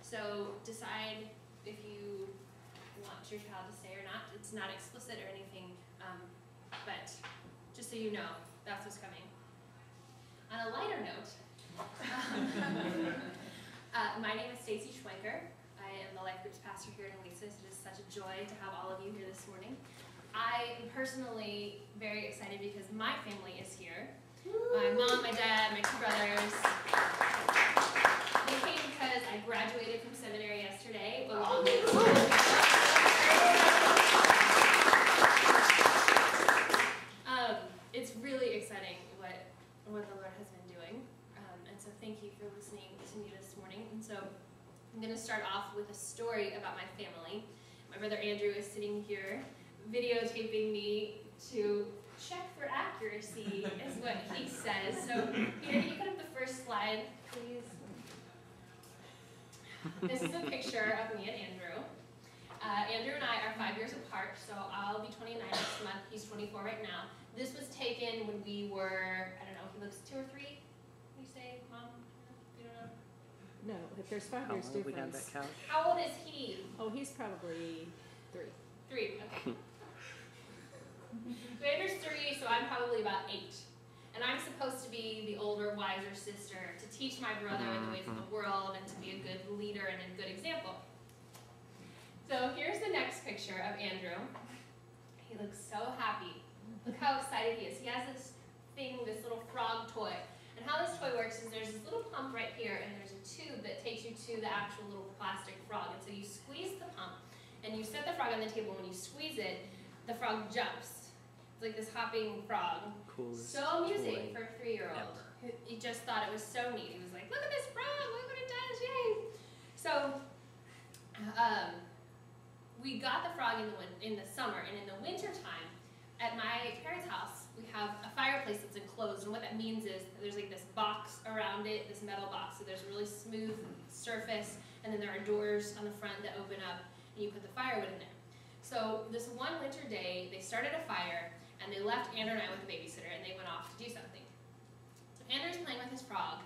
So decide if you want your child to stay or not. It's not explicit or anything, but just so you know, that's what's coming. On a lighter note, my name is Stacey Schwenker. I am the life group's pastor here in Oasis. It is such a joy to have all of you here this morning. I am personally very excited because my family is here. My mom, my dad, my two brothers. They came because I graduated from seminary yesterday along with it's really exciting what the Lord has been doing. And so thank you for listening to me this morning. And so I'm going to start off with a story about my family. My brother Andrew is sitting here videotaping me to check for accuracy, is what he says. So, Peter, can you put up the first slide, please? This is a picture of me and Andrew. Andrew and I are 5 years apart, so I'll be 29 next month. He's 24 right now. This was taken when we were, I don't know, he looks 2 or 3. You say, Mom? You don't know? No, if there's 5 years difference. How old is he? Oh, he's probably 3. 3, okay. So Andrew's 3, so I'm probably about 8. And I'm supposed to be the older, wiser sister to teach my brother the ways of the world and to be a good leader and a good example. So here's the next picture of Andrew. He looks so happy. Look how excited he is. He has this thing, this little frog toy. And how this toy works is there's this little pump right here, and there's a tube that takes you to the actual little plastic frog. And so you squeeze the pump, and you set the frog on the table. When you squeeze it, the frog jumps. It's like this hopping frog. Coolest so amusing toy for a 3-year-old. He just thought it was so neat. He was like, look at this frog, look what it does, yay! So, we got the frog in the summer, and in the winter time, at my parents' house, we have a fireplace that's enclosed, and what that means is that there's like this box around it, this metal box, so there's a really smooth surface, and then there are doors on the front that open up, and you put the firewood in there. So this one winter day, they started a fire, and they left Andrew and I with the babysitter, and they went off to do something. So Andrew's playing with his frog,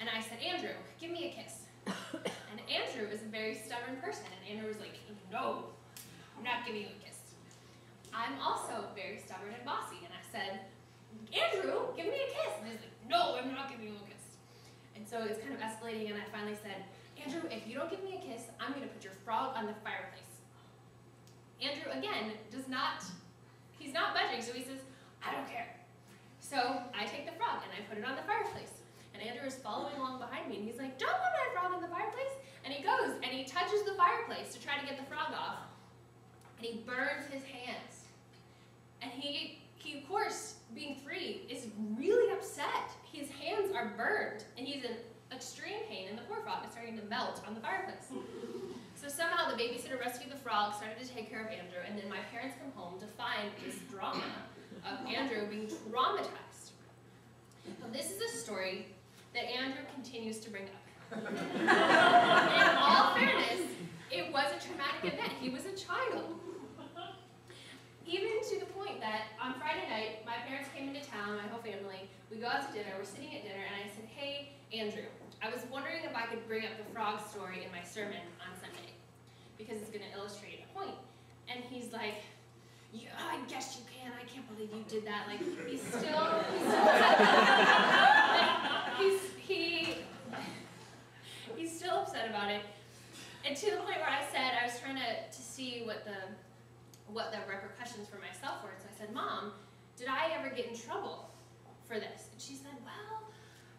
and I said, Andrew, give me a kiss. And Andrew is a very stubborn person, and Andrew was like, no, I'm not giving you a kiss. I'm also very stubborn and bossy, and I said, Andrew, give me a kiss. And he's like, no, I'm not giving you a kiss. And so it's kind of escalating, and I finally said, Andrew, if you don't give me a kiss, I'm going to put your frog on the fireplace. Andrew, again, he's not budging, so he says, I don't care. So I take the frog, and I put it on the fireplace. And Andrew is following along behind me, and he's like, don't put my frog on the fireplace. And he goes, and he touches the fireplace to try to get the frog off. And he burns his hands. And he of course, being 3, is really upset. His hands are burned, and he's in extreme pain, and the poor frog is starting to melt on the fireplace. So somehow the babysitter rescued the frog, started to take care of Andrew, and then my parents come home to find this drama of Andrew being traumatized. Now, this is a story that Andrew continues to bring up. In all fairness, it was a traumatic event. He was a child. Even to the point that on Friday night, my parents came into town, my whole family, we go out to dinner, we're sitting at dinner, and I said, hey, Andrew, I was wondering if I could bring up the frog story in my sermon on Sunday, because it's going to illustrate a point. And he's like, yeah, I guess you can, I can't believe you did that. Like, he's still upset about it. And to the point where I said, I was trying to see what the repercussions for myself were. So I said, Mom, did I ever get in trouble for this? And she said, well,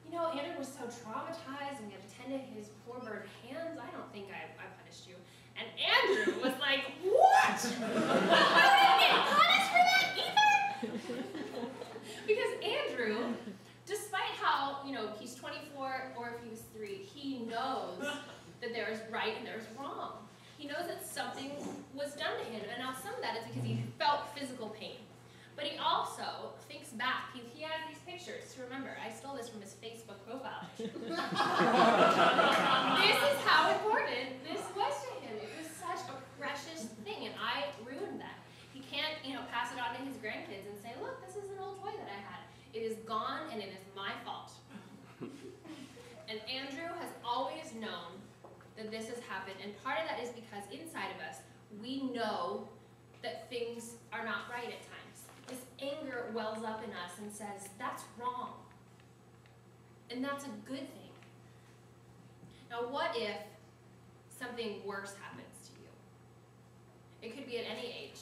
you know, Andrew was so traumatized and we had to tend to his poor burned hands. I don't think I punished you. And Andrew was like, what? I didn't get punished for that either? Because Andrew, despite how, you know, he's 24 or if he was 3, he knows that there is right and there is wrong. He knows that something was done to him, and now some of that is because he felt physical pain. But he also thinks back. He has these pictures to remember. I stole this from his Facebook profile. This is how important this was to him. It was such a precious thing, and I ruined that. He can't, you know, pass it on to his grandkids and say, look, this is an old toy that I had. It is gone, and it is my fault. And Andrew has always known that this has happened, and part of that is because inside of us, we know that things are not right at times. This anger wells up in us and says, that's wrong. And that's a good thing. Now, what if something worse happens to you? It could be at any age.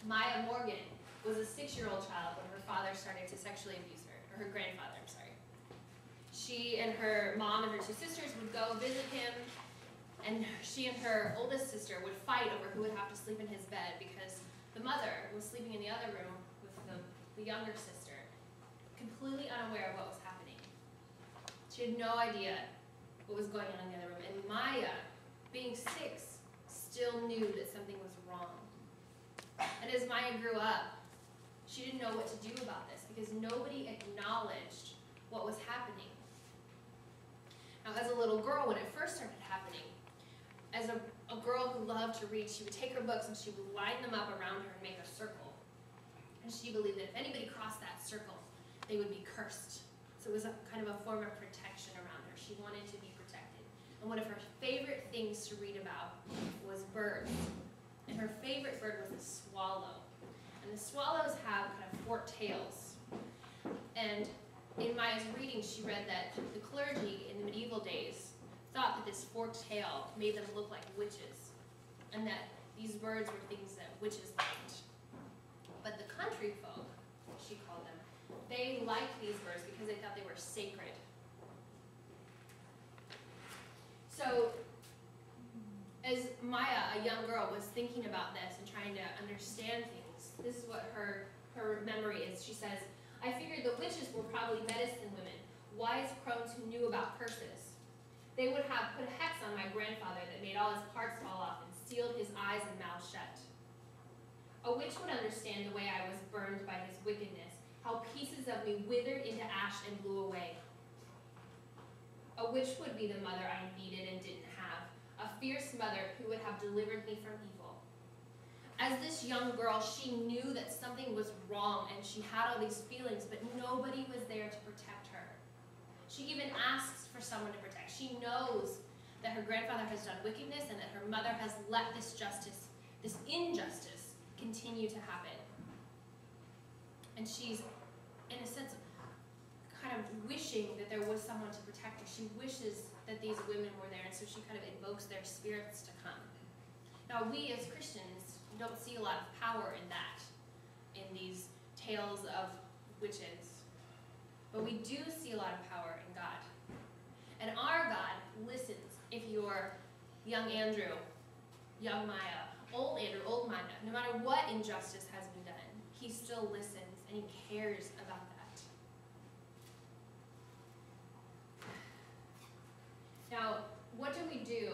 Maya Morgan was a 6-year-old child when her father started to sexually abuse her, or her grandfather, I'm sorry. She and her mom and her 2 sisters would go visit him, and she and her oldest sister would fight over who would have to sleep in his bed because the mother was sleeping in the other room with the younger sister, completely unaware of what was happening. She had no idea what was going on in the other room. And Maya, being 6, still knew that something was wrong. And as Maya grew up, she didn't know what to do about this because nobody acknowledged what was happening. Now, as a little girl, when it first started happening, as a girl who loved to read, she would take her books and she would line them up around her and make a circle. And she believed that if anybody crossed that circle, they would be cursed. So it was kind of a form of protection around her. She wanted to be protected. And one of her favorite things to read about was birds. And her favorite bird was a swallow. And the swallows have kind of forked tails. And in Maya's reading, she read that the clergy in the medieval days thought that this forked tail made them look like witches, and that these birds were things that witches liked. But the country folk, she called them, they liked these birds because they thought they were sacred. So, as Maya, a young girl, was thinking about this and trying to understand things, this is what her memory is. She says, I figured the witches were probably medicine women, wise crones who knew about curses. They would have put a hex on my grandfather that made all his parts fall off and sealed his eyes and mouth shut. A witch would understand the way I was burned by his wickedness, how pieces of me withered into ash and blew away. A witch would be the mother I needed and didn't have, a fierce mother who would have delivered me from evil. As this young girl, she knew that something was wrong and she had all these feelings, but nobody was there to protect her. She even asks for someone to protect. She knows that her grandfather has done wickedness and that her mother has let this injustice, continue to happen. And she's, in a sense, kind of wishing that there was someone to protect her. She wishes that these women were there, and so she kind of invokes their spirits to come. Now, we as Christians don't see a lot of power in that, in these tales of witches. But we do see a lot of power in God. And our God listens if you're young Andrew, young Maya, old Andrew, old Maya. No matter what injustice has been done, he still listens and he cares about that. Now, what do we do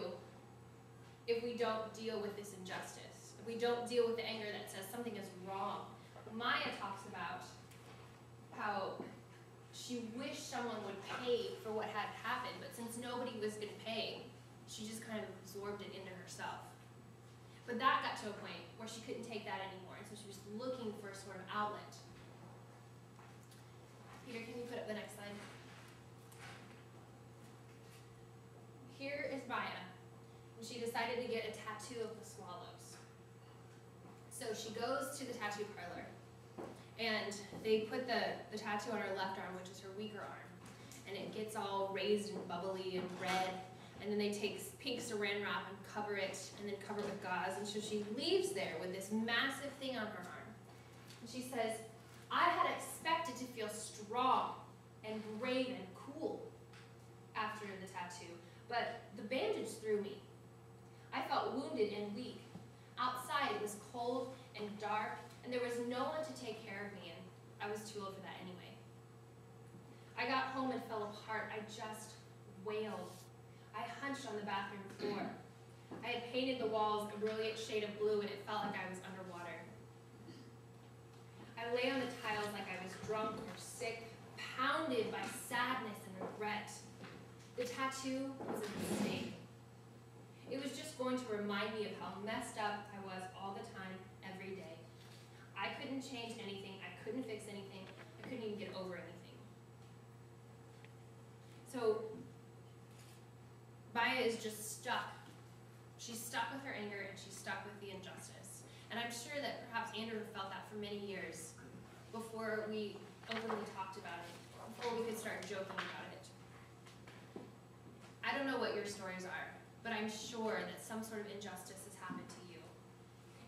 if we don't deal with this injustice? If we don't deal with the anger that says something is wrong? Maya talks about how she wished someone would pay for what had happened, but since nobody was going to pay, she just kind of absorbed it into herself. But that got to a point where she couldn't take that anymore, and so she was looking for a sort of outlet. Peter, can you put up the next slide? Here is Maya, and she decided to get a tattoo of the swallows. So she goes to the tattoo parlor, and they put the tattoo on her left arm, which is her weaker arm, and it gets all raised and bubbly and red, and then they take pink saran wrap and cover it, and then cover it with gauze, and so she leaves there with this massive thing on her arm. And she says, I had expected to feel strong and brave and cool after the tattoo, but the bandage threw me. I felt wounded and weak. Outside it was cold and dark, and there was no one to take care of me, and I was too old for that anyway. I got home and fell apart. I just wailed. I hunched on the bathroom floor. I had painted the walls a brilliant shade of blue, and it felt like I was underwater. I lay on the tiles like I was drunk or sick, pounded by sadness and regret. The tattoo was a mistake. It was just going to remind me of how messed up I was all the time, every day. I couldn't change anything. I couldn't fix anything. I couldn't even get over anything. So Maya Maya is just stuck. She's stuck with her anger and she's stuck with the injustice. And I'm sure that perhaps Andrew felt that for many years before we openly talked about it, before we could start joking about it. I don't know what your stories are, but I'm sure that some sort of injustice has happened to you.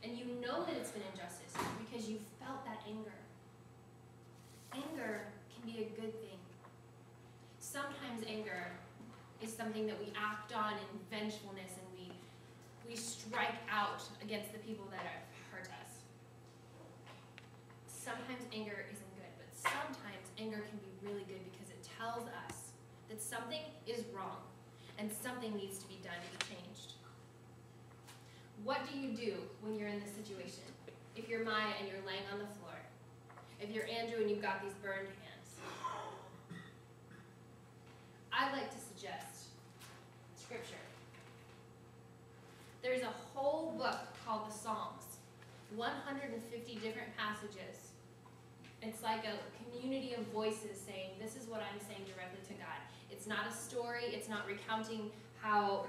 And you know that it's been injustice because you felt that anger. Anger can be a good thing. Sometimes anger is something that we act on in vengefulness and we strike out against the people that have hurt us. Sometimes anger isn't good, but sometimes anger can be really good because it tells us that something is wrong and something needs to be done to be changed. What do you do when you're in this situation? If you're Maya and you're laying on the floor, if you're Andrew and you've got these burned hands, I'd like to suggest scripture. There's a whole book called the Psalms, 150 different passages. It's like a community of voices saying, this is what I'm saying directly to God. It's not a story, it's not recounting how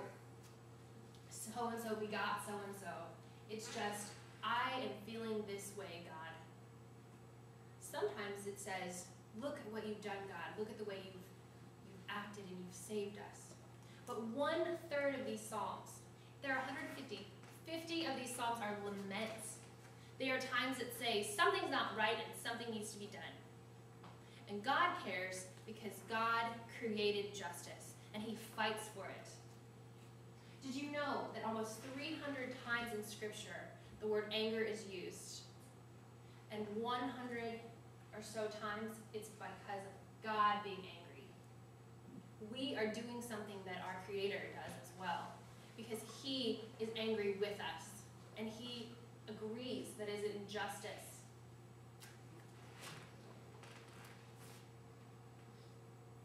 so-and-so begot so-and-so. It's just, I am feeling this way, God. Sometimes it says, look at what you've done, God. Look at the way you've acted and you've saved us. But 1/3 of these Psalms, there are 150. 50 of these Psalms are laments. They are times that say something's not right and something needs to be done. And God cares because God created justice and he fights for it. Did you know that almost 300 times in Scripture the word anger is used? And 100 or so times it's because of God being angry. We are doing something that our Creator does as well, because he is angry with us and he agrees that is injustice.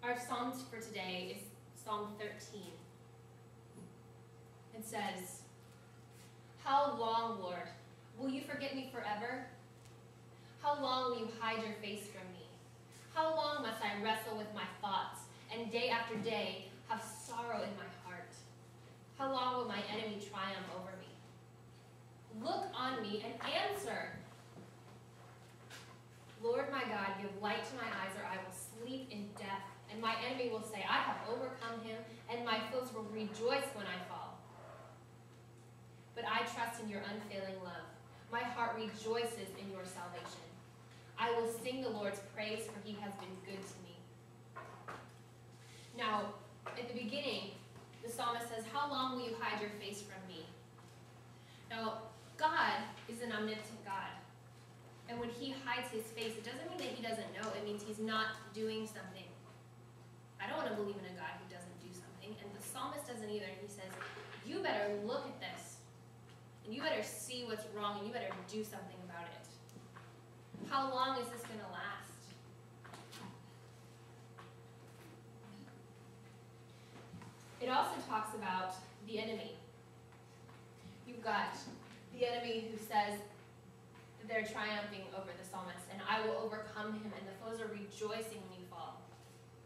Our Psalm for today is Psalm 13. It says, "How long, Lord, will you forget me forever? How long will you hide your face from me? How long must I wrestle with my thoughts and day after day have sorrow in my heart? How long will my enemy triumph over me? Look on me and answer. Lord my God, give light to my eyes, or I will sleep in death. And my enemy will say, I have overcome him, and my foes will rejoice when I fall. But I trust in your unfailing love. My heart rejoices in your salvation. I will sing the Lord's praise, for he has been good to me." Now, at the beginning, the psalmist says, "How long will you hide your face from me?" Now, God is an omnipotent God. And when he hides his face, it doesn't mean that he doesn't know. It means he's not doing something. I don't want to believe in a God who doesn't do something. And the psalmist doesn't either. He says, you better look at this. And you better see what's wrong. And you better do something about it. How long is this going to last? It also talks about the enemy. You've got the enemy who says that they're triumphing over the psalmist, and I will overcome him, and the foes are rejoicing when you fall.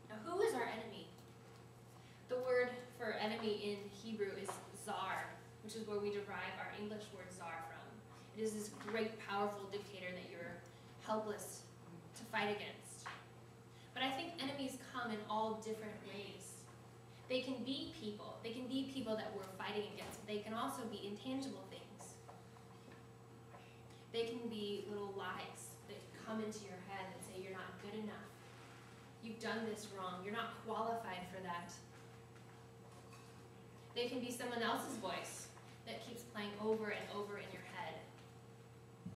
Now, who is our enemy? The word for enemy in Hebrew is zar, which is where we derive our English word czar from. It is this great, powerful dictator that you're helpless to fight against. But I think enemies come in all different ways. They can be people. They can be people that we're fighting against, but they can also be intangible things. They can be little lies that come into your head and say you're not good enough. You've done this wrong. You're not qualified for that. They can be someone else's voice that keeps playing over and over in your head.